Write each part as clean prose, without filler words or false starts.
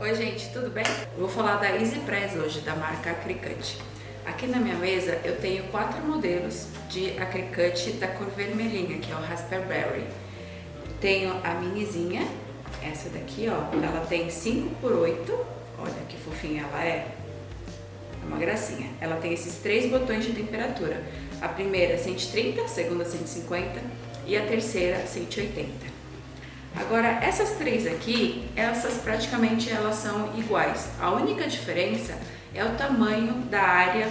Oi gente, tudo bem? Eu vou falar da EasyPress hoje, da marca Cricut. Aqui na minha mesa eu tenho 4 modelos de Cricut da cor vermelhinha, que é o Raspberry. Tenho a minizinha, essa daqui ó, ela tem 5x8, olha que fofinha ela é uma gracinha. Ela tem esses 3 botões de temperatura, a primeira 130, a segunda 150 e a terceira 180. Agora, essas 3 aqui, essas praticamente elas são iguais. A única diferença é o tamanho da área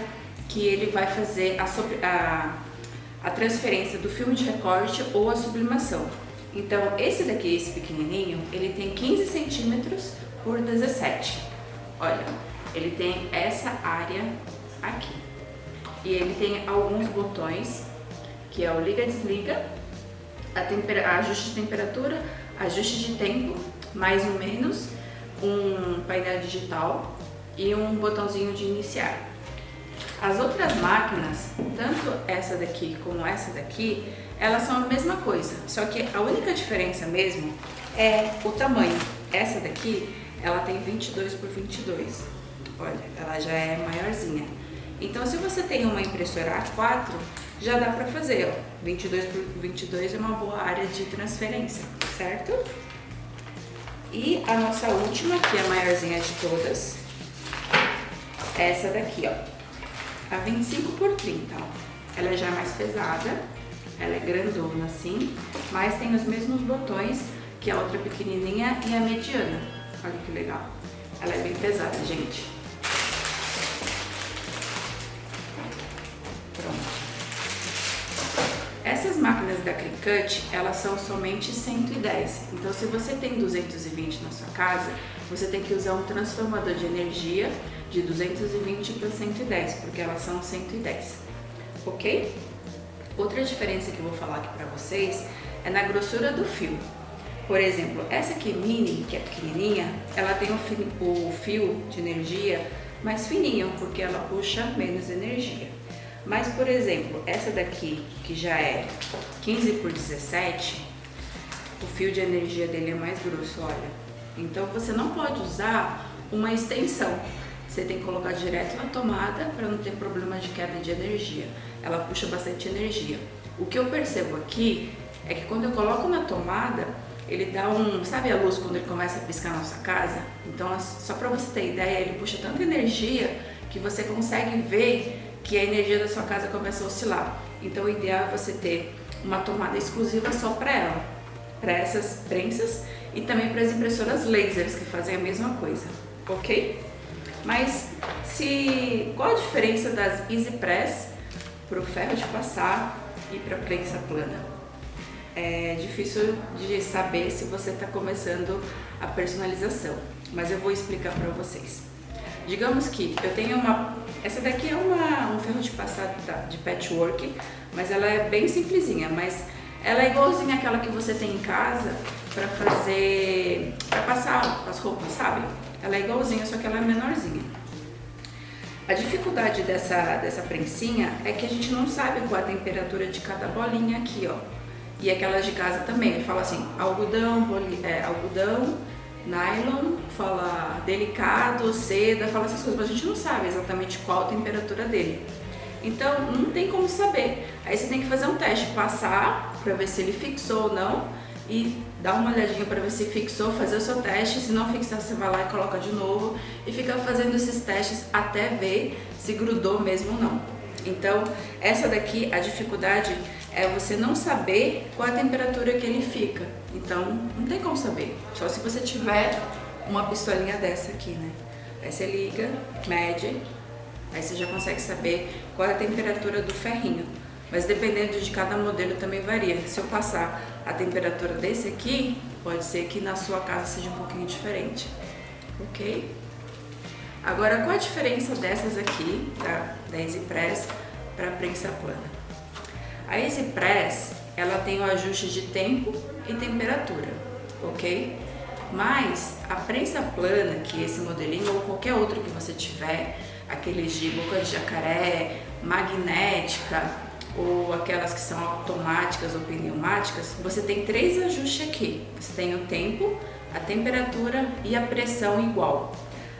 que ele vai fazer a transferência do filme de recorte ou a sublimação. Então, esse daqui, esse pequenininho, ele tem 15 centímetros por 17. Olha, ele tem essa área aqui. E ele tem alguns botões, que é o liga-desliga, ajuste de temperatura, ajuste de tempo, mais ou menos, um painel digital e um botãozinho de iniciar. As outras máquinas, tanto essa daqui como essa daqui, elas são a mesma coisa, só que a única diferença mesmo é o tamanho. Essa daqui, ela tem 22 por 22, olha, ela já é maiorzinha. Então, se você tem uma impressora A4, já dá para fazer, ó. 22 por 22 é uma boa área de transferência, certo? E a nossa última, que é a maiorzinha de todas, essa daqui, ó, a 25 por 30, ó. Ela já é mais pesada, ela é grandona assim, mas tem os mesmos botões que a outra pequenininha e a mediana. Olha que legal. Ela é bem pesada, gente. Essas máquinas da Cricut, elas são somente 110. Então, se você tem 220 na sua casa, você tem que usar um transformador de energia de 220 para 110, porque elas são 110, ok? Outra diferença que eu vou falar aqui para vocês é na grossura do fio. Por exemplo, essa aqui mini, que é pequenininha, ela tem o fio de energia mais fininho, porque ela puxa menos energia. Mas, por exemplo, essa daqui, que já é 15 por 17, o fio de energia dele é mais grosso, olha. Então, você não pode usar uma extensão. Você tem que colocar direto na tomada para não ter problema de queda de energia. Ela puxa bastante energia. O que eu percebo aqui é que quando eu coloco na tomada, ele dá sabe a luz quando ele começa a piscar na sua casa? Então, só para você ter ideia, ele puxa tanta energia que você consegue ver que a energia da sua casa começa a oscilar. Então, o ideal é você ter uma tomada exclusiva só para ela, para essas prensas e também para as impressoras lasers que fazem a mesma coisa, ok? Mas qual a diferença das EasyPress para o ferro de passar e para a prensa plana? É difícil de saber se você está começando a personalização, mas eu vou explicar para vocês. Digamos que eu tenho essa daqui é um ferro de passar de patchwork, mas ela é bem simplesinha, mas ela é igualzinha àquela que você tem em casa para passar as roupas, sabe? Ela é igualzinha, só que ela é menorzinha. A dificuldade dessa prensinha é que a gente não sabe qual a temperatura de cada bolinha aqui, ó. E aquelas de casa também, ele fala assim, algodão, nylon, fala delicado, seda, fala essas coisas, mas a gente não sabe exatamente qual a temperatura dele. Então, não tem como saber. Aí você tem que fazer um teste, passar para ver se ele fixou ou não e dar uma olhadinha para ver se fixou, fazer o seu teste. Se não fixar, você vai lá e coloca de novo e fica fazendo esses testes até ver se grudou mesmo ou não. Então, essa daqui, a dificuldade é você não saber qual a temperatura que ele fica. Então, não tem como saber. Só se você tiver uma pistolinha dessa aqui, né? Aí você liga, mede, aí você já consegue saber qual é a temperatura do ferrinho. Mas dependendo de cada modelo também varia. Se eu passar a temperatura desse aqui, pode ser que na sua casa seja um pouquinho diferente. Ok? Agora, qual a diferença dessas aqui, da EasyPress, para a prensa plana? A EasyPress, ela tem o ajuste de tempo e temperatura, ok? Mas a prensa plana, que é esse modelinho, ou qualquer outro que você tiver, aqueles de boca de jacaré, magnética, ou aquelas que são automáticas ou pneumáticas, você tem 3 ajustes aqui. Você tem o tempo, a temperatura e a pressão igual.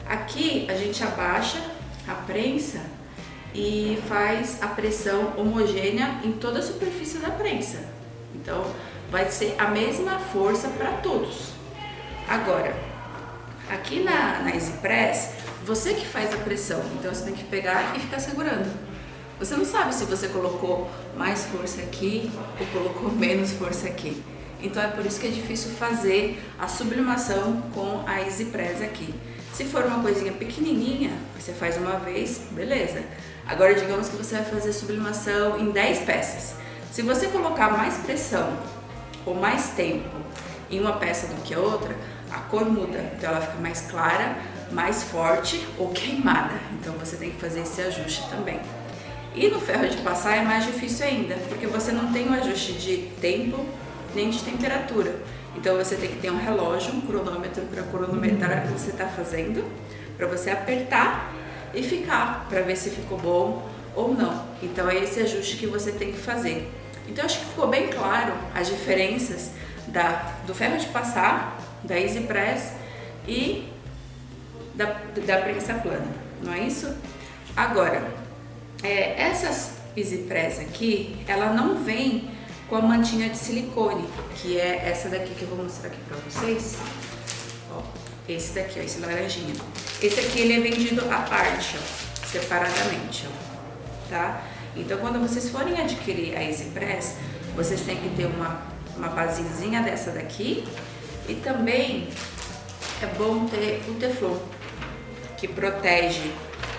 Aqui a gente abaixa a prensa e faz a pressão homogênea em toda a superfície da prensa. Então vai ser a mesma força para todos. Agora, aqui na EasyPress, você que faz a pressão, então você tem que pegar e ficar segurando. Você não sabe se você colocou mais força aqui ou colocou menos força aqui. Então é por isso que é difícil fazer a sublimação com a EasyPress aqui. Se for uma coisinha pequenininha, você faz uma vez, beleza. Agora digamos que você vai fazer sublimação em 10 peças. Se você colocar mais pressão ou mais tempo em uma peça do que a outra, a cor muda. Então ela fica mais clara, mais forte ou queimada. Então você tem que fazer esse ajuste também. E no ferro de passar é mais difícil ainda, porque você não tem o ajuste de tempo nem de temperatura. Então você tem que ter um relógio, um cronômetro para cronometrar o que você está fazendo, para você apertar e ficar, para ver se ficou bom ou não. Então é esse ajuste que você tem que fazer. Então acho que ficou bem claro as diferenças do ferro de passar, da EasyPress e da prensa plana, não é isso? Agora, essas EasyPress aqui, ela não vem com a mantinha de silicone, que é essa daqui que eu vou mostrar aqui pra vocês. Ó, esse daqui, ó, esse laranjinha. Esse aqui ele é vendido à parte, ó, separadamente, ó, tá? Então quando vocês forem adquirir a EasyPress, vocês têm que ter uma basezinha dessa daqui e também é bom ter o Teflon, que protege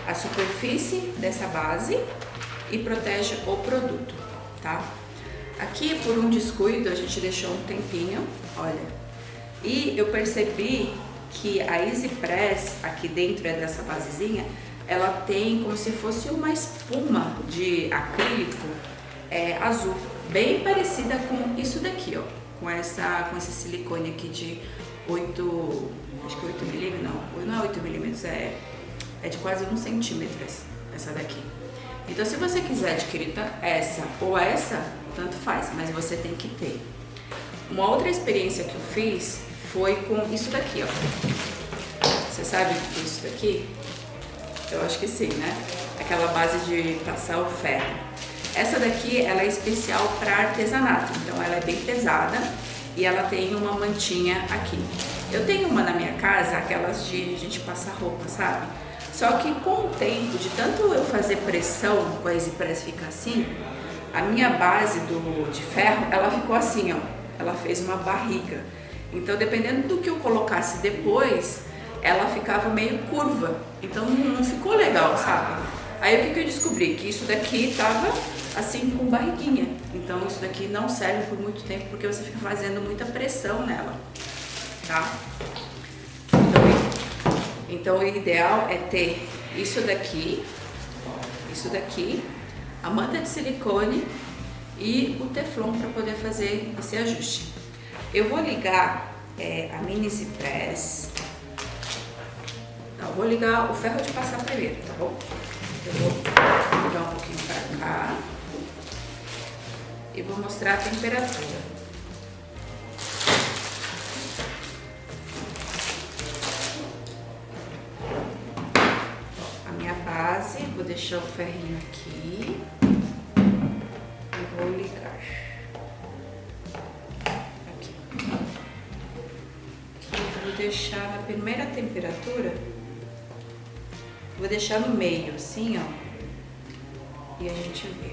a superfície dessa base e protege o produto, tá? Aqui, por um descuido, a gente deixou um tempinho, olha, e eu percebi que a EasyPress, aqui dentro dessa basezinha, ela tem como se fosse uma espuma de acrílico azul, bem parecida com isso daqui, ó, com esse silicone aqui de 8, acho que 8 milímetros, não é 8 milímetros, é de quase 1 centímetro essa daqui. Então se você quiser adquirir essa ou essa, tanto faz, mas você tem que ter. Uma outra experiência que eu fiz foi com isso daqui, ó. Você sabe o que é isso daqui? Eu acho que sim, né? Aquela base de passar o ferro. Essa daqui, ela é especial para artesanato, então ela é bem pesada e ela tem uma mantinha aqui. Eu tenho uma na minha casa, aquelas de a gente passar roupa, sabe? Só que com o tempo, de tanto eu fazer pressão com a EasyPress ficar assim, a minha base de ferro, ela ficou assim, ó. Ela fez uma barriga. Então, dependendo do que eu colocasse depois, ela ficava meio curva. Então, não ficou legal, sabe? Aí, o que eu descobri? Que isso daqui tava assim, com barriguinha. Então, isso daqui não serve por muito tempo, porque você fica fazendo muita pressão nela, tá? Então, o ideal é ter isso daqui, a manta de silicone e o Teflon para poder fazer esse ajuste. Eu vou ligar a mini EasyPress. Não, vou ligar o ferro de passar primeiro, tá bom? Eu vou ligar um pouquinho para cá e vou mostrar a temperatura. Base, vou deixar o ferrinho aqui e vou ligar aqui. Vou deixar na primeira temperatura, vou deixar no meio assim, ó, e a gente vê.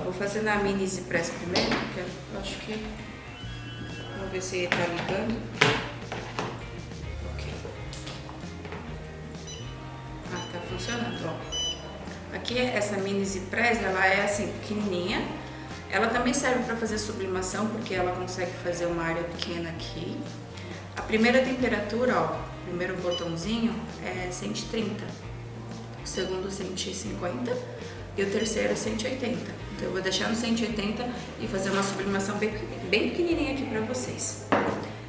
Vou fazer na mini EasyPress primeiro, porque eu acho que... Vamos ver se ele tá ligando. Ok. Ah, tá funcionando, ó. Aqui, essa mini EasyPress, ela é assim, pequenininha. Ela também serve para fazer sublimação, porque ela consegue fazer uma área pequena aqui. A primeira temperatura, ó, o primeiro botãozinho é 130. O segundo 150 e o terceiro 180. Então eu vou deixar no 180 e fazer uma sublimação bem pequenininha aqui para vocês.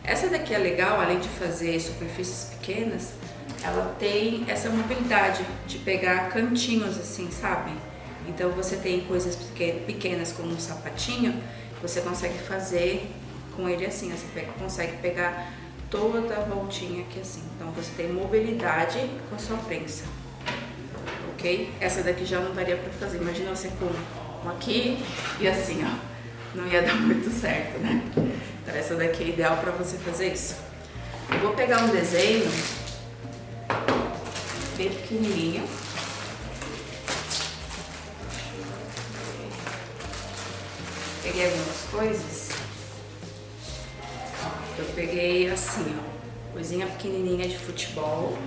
Essa daqui é legal, além de fazer superfícies pequenas, ela tem essa mobilidade de pegar cantinhos assim, sabe? Então você tem coisas pequenas como um sapatinho, você consegue fazer com ele assim, você consegue pegar toda a voltinha aqui assim. Então você tem mobilidade com a sua prensa, ok? Essa daqui já não daria pra fazer, imagina você com um aqui e assim, ó, não ia dar muito certo, né? Então essa daqui é ideal pra você fazer isso. Eu vou pegar um desenho bem pequenininho. Peguei algumas coisas. Eu peguei assim, ó, coisinha pequenininha de futebol.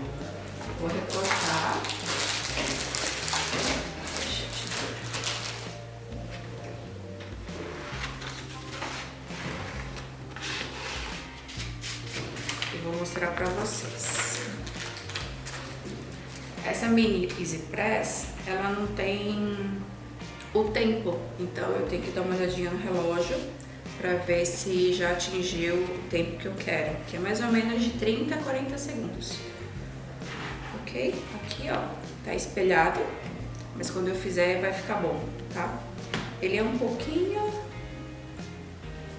Vou recortar. E vou mostrar pra vocês. Essa mini Easy Press, ela não tem o tempo, então eu tenho que dar uma olhadinha no relógio para ver se já atingiu o tempo que eu quero, que é mais ou menos de 30 a 40 segundos. Ok? Aqui, ó, tá espelhado, mas quando eu fizer vai ficar bom, tá? Ele é um pouquinho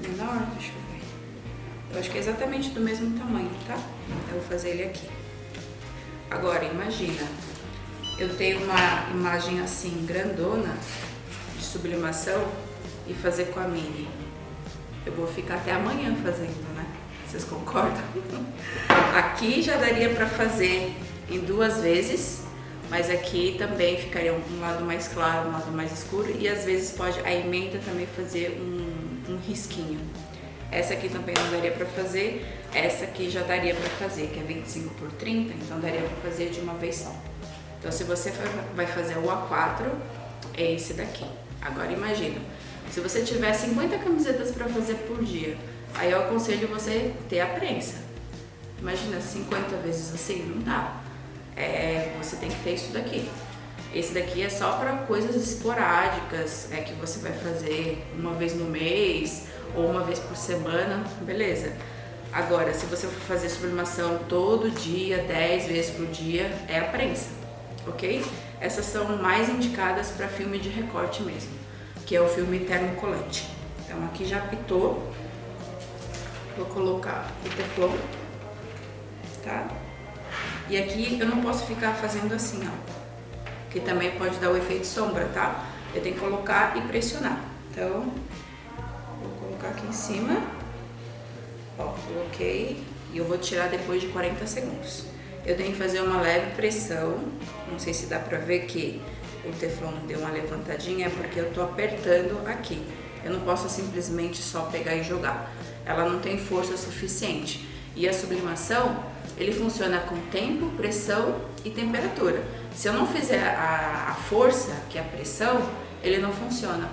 menor, deixa eu ver. Eu acho que é exatamente do mesmo tamanho, tá? Eu vou fazer ele aqui. Agora, imagina, eu tenho uma imagem assim, grandona, de sublimação, e fazer com a mini. Eu vou ficar até amanhã fazendo, né? Vocês concordam? Aqui já daria pra fazer em 2 vezes, mas aqui também ficaria um lado mais claro, um lado mais escuro, e às vezes pode a emenda também fazer um risquinho. Essa aqui também não daria pra fazer, essa aqui já daria pra fazer, que é 25 por 30, então daria pra fazer de uma vez só. Então se você vai fazer o A4, é esse daqui. Agora imagina, se você tiver 50 camisetas pra fazer por dia, aí eu aconselho você ter a prensa. Imagina 50 vezes assim, não dá. Você tem que ter isso daqui. Esse daqui é só para coisas esporádicas, que você vai fazer uma vez no mês ou uma vez por semana, beleza. Agora, se você for fazer sublimação todo dia, 10 vezes por dia, é a prensa, ok? Essas são mais indicadas para filme de recorte mesmo, que é o filme termocolante. Então aqui já apitou, vou colocar o teflon, tá? E aqui eu não posso ficar fazendo assim, ó, que também pode dar o efeito sombra, tá? Eu tenho que colocar e pressionar. Então, vou colocar aqui em cima, ó, coloquei, e eu vou tirar depois de 40 segundos. Eu tenho que fazer uma leve pressão, não sei se dá pra ver que o teflon deu uma levantadinha, é porque eu tô apertando aqui. Eu não posso simplesmente só pegar e jogar. Ela não tem força suficiente. E a sublimação, ele funciona com tempo, pressão e temperatura. Se eu não fizer a força, que é a pressão, ele não funciona,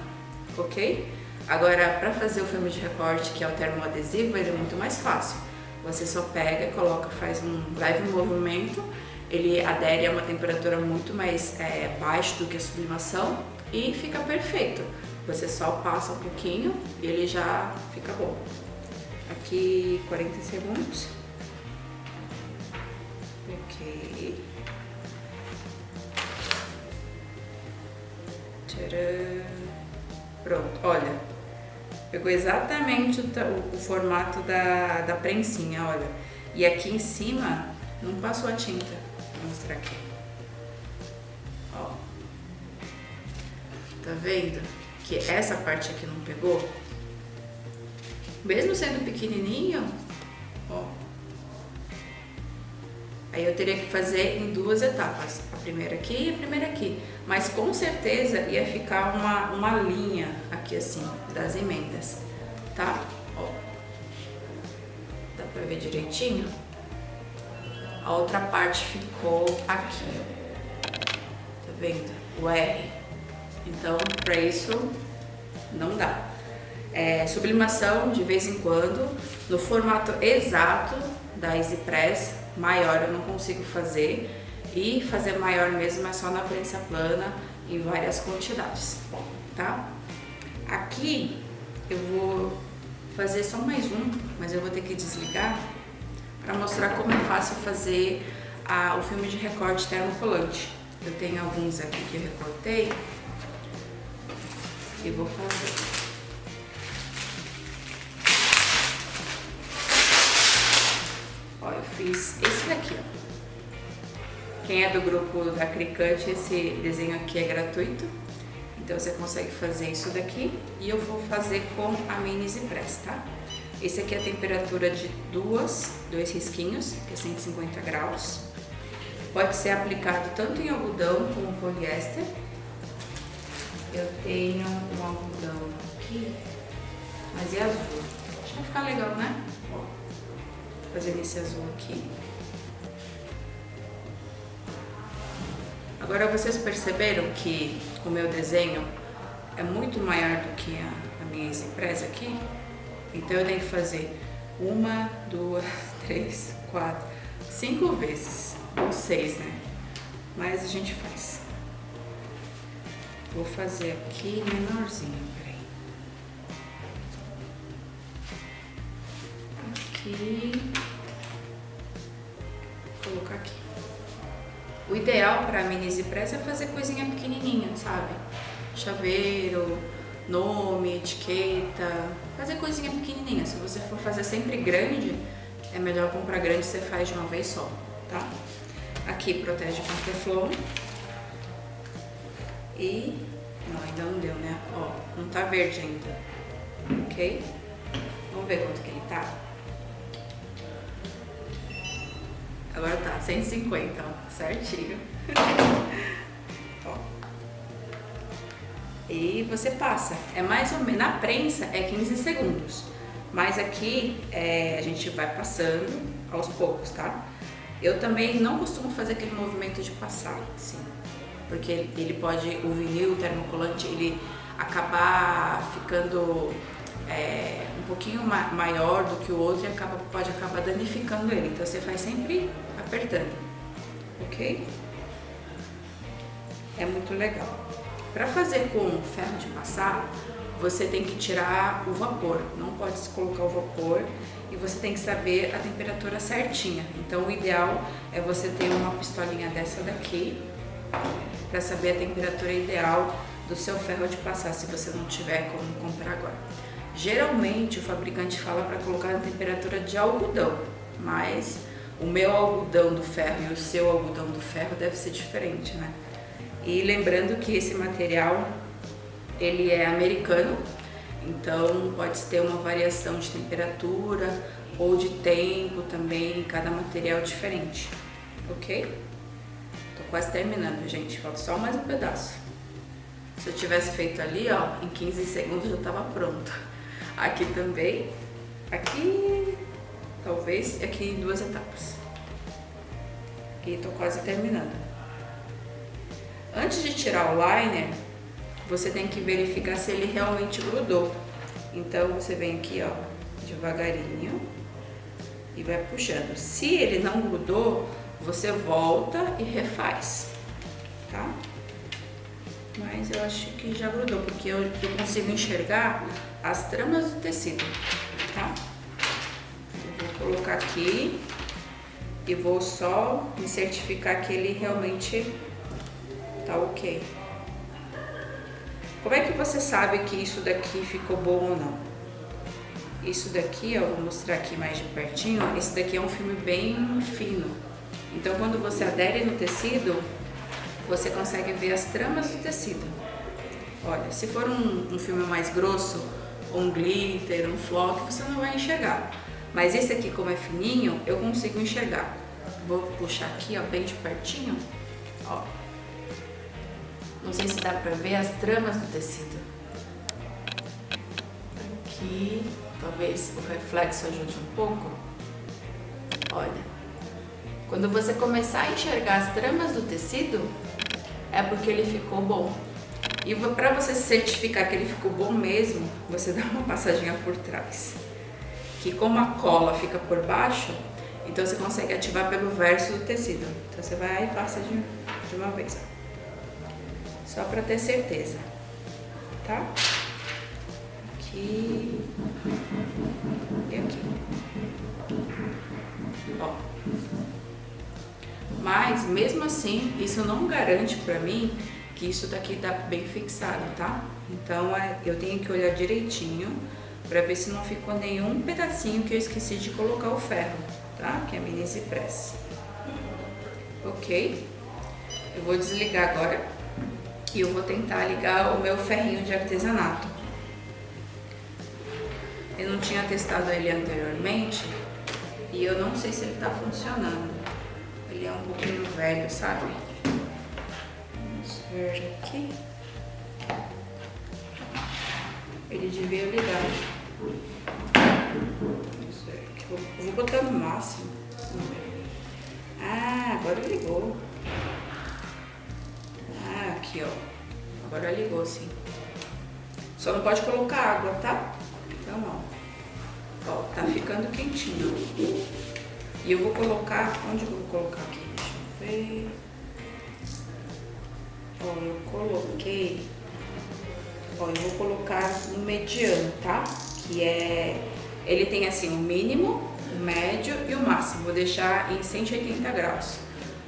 ok? Agora, para fazer o filme de recorte, que é o termoadesivo, ele é muito mais fácil. Você só pega, coloca, faz um leve movimento, ele adere a uma temperatura muito mais baixa do que a sublimação e fica perfeito. Você só passa um pouquinho e ele já fica bom. Aqui 40 segundos. Ok. Tcharam. Pronto, olha. Pegou exatamente o formato da prensinha, olha. E aqui em cima não passou a tinta. Vou mostrar aqui. Ó. Tá vendo? Que essa parte aqui não pegou? Mesmo sendo pequenininho, ó. Aí eu teria que fazer em 2 etapas, a primeira aqui e a primeira aqui. Mas com certeza ia ficar uma linha aqui assim, das emendas, tá? Ó. Dá pra ver direitinho? A outra parte ficou aqui, tá vendo? O R. Então, pra isso, não dá. Sublimação, de vez em quando, no formato exato da Easy Press, maior eu não consigo fazer, e fazer maior mesmo é só na prensa plana em várias quantidades, tá? Aqui eu vou fazer só mais um, mas eu vou ter que desligar para mostrar como é fácil fazer o filme de recorte termocolante. Eu tenho alguns aqui que eu recortei e vou fazer. Ó, eu fiz esse daqui, ó. Quem é do grupo da Cricut, esse desenho aqui é gratuito. Então você consegue fazer isso daqui e eu vou fazer com a mini Easy Press, tá? Esse aqui é a temperatura de dois risquinhos, que é 150 graus. Pode ser aplicado tanto em algodão como poliéster. Eu tenho um algodão aqui, mas é azul. Acho que vai ficar legal, né? Ó, fazendo esse azul aqui. Agora vocês perceberam que o meu desenho é muito maior do que a minha Easy Press aqui? Então eu tenho que fazer 1, 2, 3, 4, 5 vezes, ou 6, né? Mas a gente faz. Vou fazer aqui menorzinho, peraí. Aqui. Vou colocar aqui. O ideal para a mini Easy Press é fazer coisinha pequenininha, sabe? Chaveiro, nome, etiqueta, fazer coisinha pequenininha. Se você for fazer sempre grande, é melhor comprar grande, você faz de uma vez só, tá? Aqui protege com Teflon. E... não, ainda não deu, né? Ó, não tá verde ainda, ok? Vamos ver quanto que ele tá. Agora tá, 150, ó, certinho. Ó. E você passa, é mais ou menos, na prensa é 15 segundos, mas aqui a gente vai passando aos poucos, tá? Eu também não costumo fazer aquele movimento de passar, assim, porque ele pode, o vinil, o termocolante, ele acabar ficando um pouquinho maior do que o outro e pode acabar danificando ele. Então você faz sempre apertando, ok? É muito legal. Para fazer com ferro de passar, você tem que tirar o vapor. Não pode colocar o vapor e você tem que saber a temperatura certinha. Então o ideal é você ter uma pistolinha dessa daqui para saber a temperatura ideal do seu ferro de passar, se você não tiver como comprar agora. Geralmente o fabricante fala para colocar na temperatura de algodão, mas o meu algodão do ferro e o seu algodão do ferro deve ser diferente, né? E lembrando que esse material, ele é americano, então pode ter uma variação de temperatura ou de tempo também, cada material é diferente, ok? Tô quase terminando, gente, falta só mais um pedaço. Se eu tivesse feito ali, ó, em 15 segundos já tava pronto. Aqui também, aqui, talvez, aqui em 2 etapas. Aqui tô quase terminando. Antes de tirar o liner, você tem que verificar se ele realmente grudou. Então você vem aqui, ó, devagarinho e vai puxando. Se ele não grudou, você volta e refaz, tá? Mas eu acho que já grudou, porque eu consigo enxergar as tramas do tecido, tá? Eu vou colocar aqui e vou só me certificar que ele realmente tá ok. Como é que você sabe que isso daqui ficou bom ou não? Isso daqui, ó, vou mostrar aqui mais de pertinho, ó, esse daqui é um filme bem fino. Então quando você adere no tecido, você consegue ver as tramas do tecido. Olha, se for um filme mais grosso, um glitter, um flock, você não vai enxergar. Mas esse aqui, como é fininho, eu consigo enxergar. Vou puxar aqui, ó, bem de pertinho, ó. Não sei se dá pra ver as tramas do tecido. Aqui, talvez o reflexo ajude um pouco. Olha, quando você começar a enxergar as tramas do tecido, é porque ele ficou bom. E para você certificar que ele ficou bom mesmo, você dá uma passadinha por trás. Que como a cola fica por baixo, então você consegue ativar pelo verso do tecido. Então você vai e passa de uma vez, ó. Só para ter certeza, tá? Aqui e aqui. Ó. Mas mesmo assim, isso não garante pra mim que isso daqui tá bem fixado, tá? Então eu tenho que olhar direitinho pra ver se não ficou nenhum pedacinho que eu esqueci de colocar o ferro, tá? Que é a mini Easy Press. Ok? Eu vou desligar agora e eu vou tentar ligar o meu ferrinho de artesanato. Eu não tinha testado ele anteriormente e eu não sei se ele tá funcionando. Ele é um pouquinho velho, sabe? Vamos ver aqui. Ele devia ligar. Vamos ver aqui. Eu vou botar no máximo. Ah, agora ligou. Ah, aqui, ó. Agora ligou, sim. Só não pode colocar água, tá? Então, ó, tá ficando quentinho. E eu vou colocar, onde eu vou colocar aqui? Deixa eu ver. Ó, eu coloquei, ó, eu vou colocar no mediano, tá? Que é, ele tem assim o mínimo, o médio e o máximo. Vou deixar em 180 graus.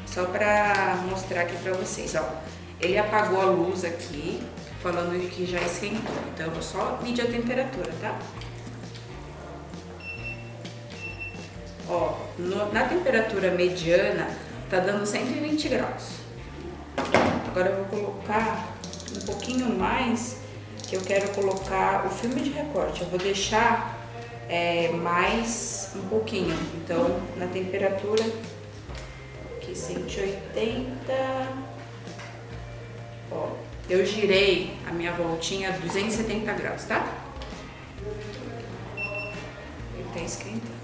Só pra mostrar aqui pra vocês, ó. Ele apagou a luz aqui, falando que já esquentou. Então, eu vou só medir a temperatura, tá? Ó, na temperatura mediana, tá dando 120 graus. Agora eu vou colocar um pouquinho mais, que eu quero colocar o filme de recorte. Eu vou deixar mais um pouquinho. Então, na temperatura, aqui 180... Ó, eu girei a minha voltinha a 270 graus, tá? Ele tá esquentando.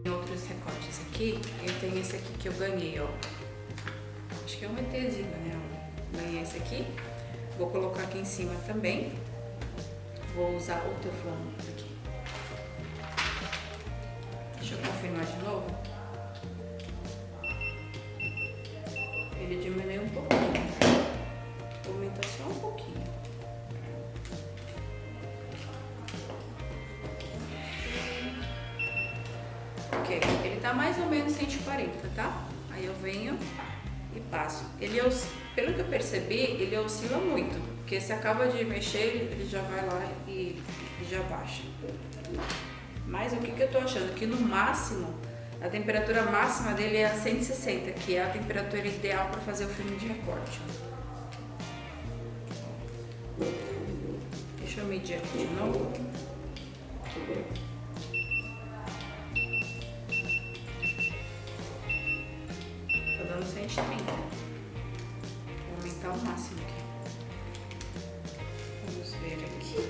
Tem outros recortes aqui. Eu tenho esse aqui que eu ganhei, ó. Acho que é um ETzinho, né? Ganhei esse aqui. Vou colocar aqui em cima também. Vou usar o Teflon aqui. Deixa eu confirmar de novo. Ele diminuiu um pouquinho. Vou aumentar só um pouquinho. Ok, ele tá mais ou menos 140, tá? Aí eu venho e passo. Ele, pelo que eu percebi, ele oscila muito. Porque se acaba de mexer, ele já vai lá e já baixa. Mas o que eu tô achando? Que no máximo, a temperatura máxima dele é a 160, que é a temperatura ideal para fazer o filme de recorte. Deixa eu medir aqui de novo. Tá dando 130. Vou aumentar o máximo aqui. Vamos ver aqui.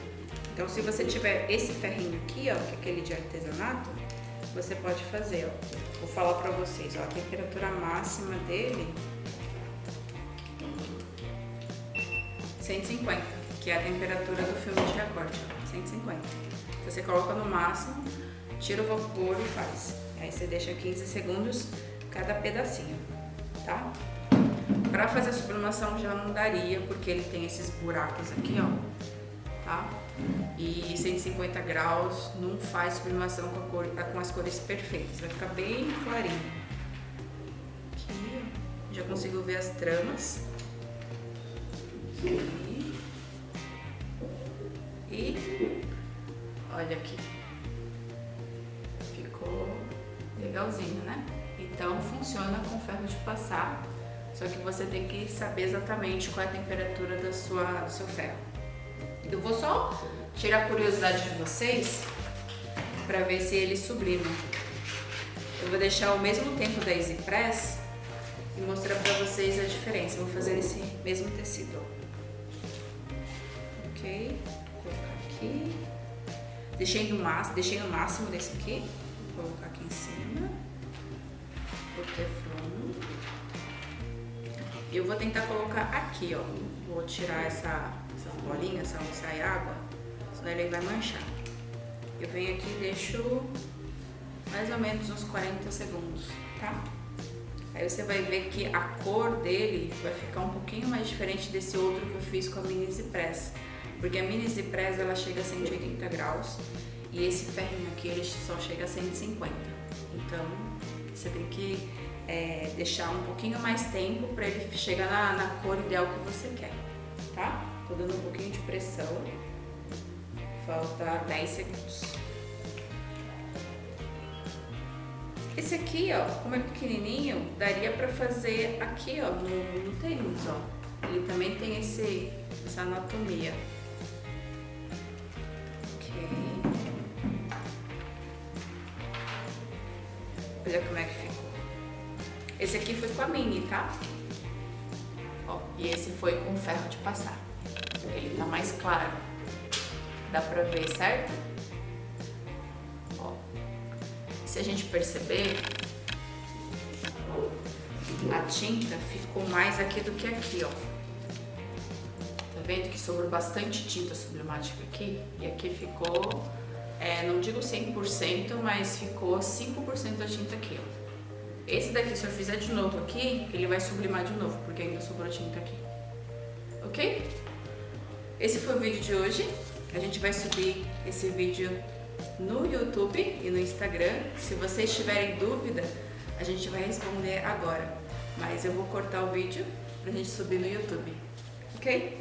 Então, se você tiver esse ferrinho aqui, ó, que é aquele de artesanato, você pode fazer, ó. Vou falar pra vocês, ó, a temperatura máxima dele 150, que é a temperatura do filme de recorte, ó, 150. Você coloca no máximo, tira o vapor e faz. Aí você deixa 15 segundos cada pedacinho, tá? Pra fazer a sublimação já não daria, porque ele tem esses buracos aqui, ó, tá? E 150 graus não faz sublimação com as cores perfeitas, vai ficar bem clarinho. Aqui, já consigo ver as tramas. Aqui. E olha aqui, ficou legalzinho, né? Então funciona com ferro de passar, só que você tem que saber exatamente qual é a temperatura do seu ferro. Eu vou só tirar a curiosidade de vocês para ver se ele sublima. Eu vou deixar o mesmo tempo da Easy Press e mostrar para vocês a diferença. Eu vou fazer esse mesmo tecido. Ok, vou colocar aqui. Deixei no máximo desse aqui. Vou colocar aqui em cima. O Teflon. E eu vou tentar colocar aqui, ó. Vou tirar essas bolinhas, se não sair água, senão ele vai manchar. Eu venho aqui e deixo mais ou menos uns 40 segundos, tá? Aí você vai ver que a cor dele vai ficar um pouquinho mais diferente desse outro que eu fiz com a Mini Easy Press. Porque a Mini Easy Press, ela chega a 180 graus E esse ferrinho aqui, ele só chega a 150. Então, você tem que deixar um pouquinho mais tempo para ele chegar na cor ideal que você quer, tá? Tô dando um pouquinho de pressão. Falta 10 segundos. Esse aqui, ó, como é pequenininho, daria pra fazer aqui, ó, no tênis, ó. Ele também tem essa anatomia. Ok. Olha como é que ficou. Esse aqui foi com a mini, tá? Ó, e esse foi com ferro de passar. Ele tá mais claro. Dá pra ver, certo? Ó. Se a gente perceber, a tinta ficou mais aqui do que aqui, ó. Tá vendo que sobrou bastante tinta sublimática aqui? E aqui ficou, não digo 100%, mas ficou 5% da tinta aqui, ó. Esse daqui, se eu fizer de novo aqui, ele vai sublimar de novo, porque ainda sobrou tinta aqui. Ok? Esse foi o vídeo de hoje. A gente vai subir esse vídeo no YouTube e no Instagram. Se vocês tiverem dúvida, a gente vai responder agora. Mas eu vou cortar o vídeo pra gente subir no YouTube. Ok?